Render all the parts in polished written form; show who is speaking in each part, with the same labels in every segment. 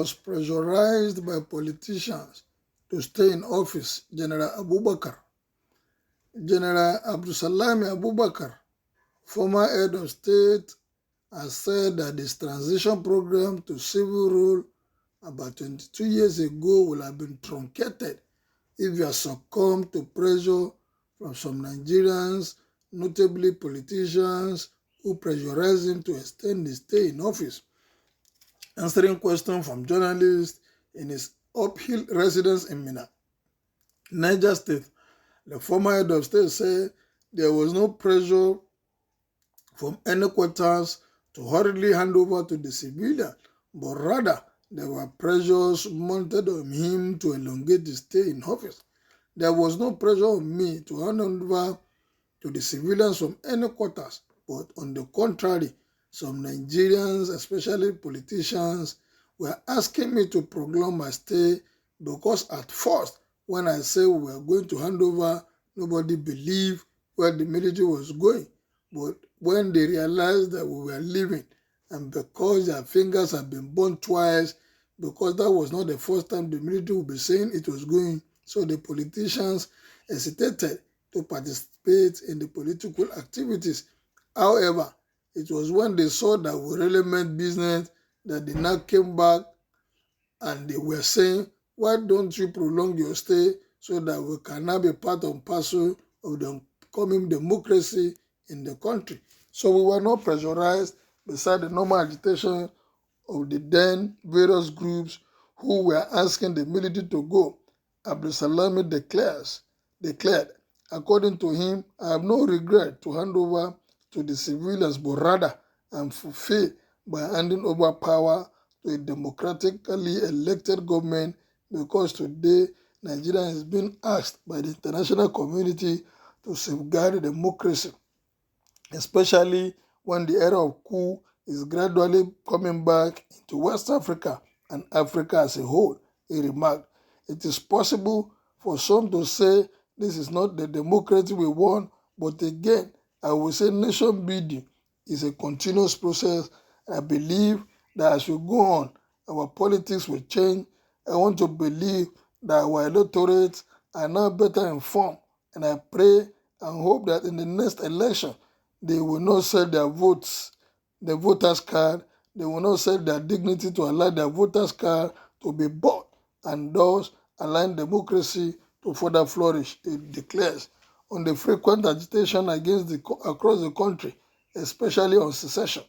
Speaker 1: was pressurized by politicians to stay in office. General Abdulsallam Abubakar, former head of state, has said that this transition program to civil rule about 22 years ago will have been truncated if he has succumbed to pressure from some Nigerians, notably politicians, who pressurized him to extend his stay in office. Answering questions from journalists in his uphill residence in Minna, Niger State, the former head of state said there was no pressure from any quarters to hurriedly hand over to the civilian, but rather there were pressures mounted on him to elongate his stay in office. There was no pressure on me to hand over to the civilians from any quarters, but on the contrary, some Nigerians, especially politicians, were asking me to prolong my stay because at first, when I said we were going to hand over, nobody believed where the military was going. But when they realized that we were leaving, and because their fingers had been burnt twice, because that was not the first time the military would be saying it was going, so the politicians hesitated to participate in the political activities. However, it was when they saw that we really meant business that they now came back and they were saying, why don't you prolong your stay so that we can now be part and parcel of the coming democracy in the country? So we were not pressurized beside the normal agitation of the then various groups who were asking the military to go. Abdulsallam declared, according to him, I have no regret to hand over to the civilians, but rather I am fulfilled by handing over power to a democratically elected government, because today Nigeria is being asked by the international community to safeguard democracy, especially when the era of coup is gradually coming back into West Africa and Africa as a whole. He remarked, it is possible for some to say this is not the democracy we want, but again, I will say nation building is a continuous process. I believe that as we go on, our politics will change. I want to believe that our electorates are now better informed, and I pray and hope that in the next election, they will not sell their votes, the voters' card. They will not sell their dignity to allow their voters' card to be bought, and thus allow democracy to further flourish, it declares. On the frequent agitation across the country, especially on secession,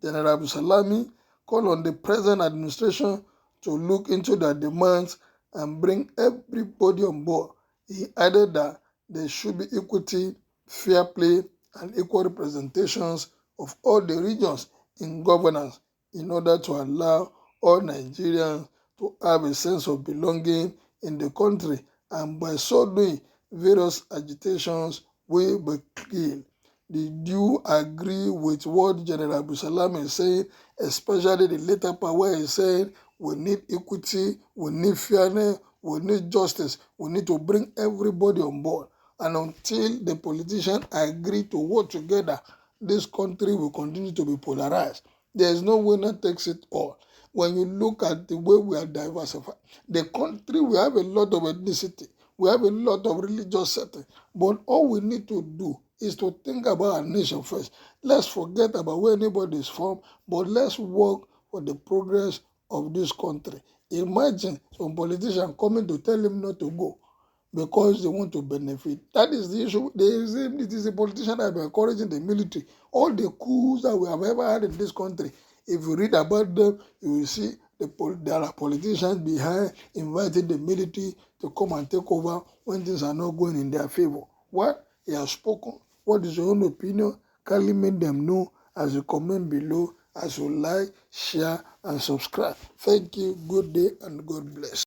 Speaker 1: General Abdulsallam called on the present administration to look into their demands and bring everybody on board. He added that there should be equity, fair play, and equal representations of all the regions in governance in order to allow all Nigerians to have a sense of belonging in the country, and by so doing, various agitations will be killed. Did you agree with what General Abdulsallam is saying, especially the later part where he said we need equity, we need fairness, we need justice, we need to bring everybody on board? And until the politicians agree to work together, this country will continue to be polarized. There is no winner takes it all. When you look at the way we are diversified, the country, we have a lot of ethnicity, we have a lot of religious setting, but all we need to do is to think about our nation first. Let's forget about where anybody is from, but let's work for the progress of this country. Imagine some politician coming to tell him not to go because they want to benefit. That is the issue. It is a politician that is encouraging the military. All the coups that we have ever had in this country, if you read about them, you will see there are politicians behind inviting the military to come and take over when things are not going in their favor. What? He has spoken. What is your own opinion? Kindly make them know as you comment below, as you like, share, and subscribe. Thank you. Good day and God bless.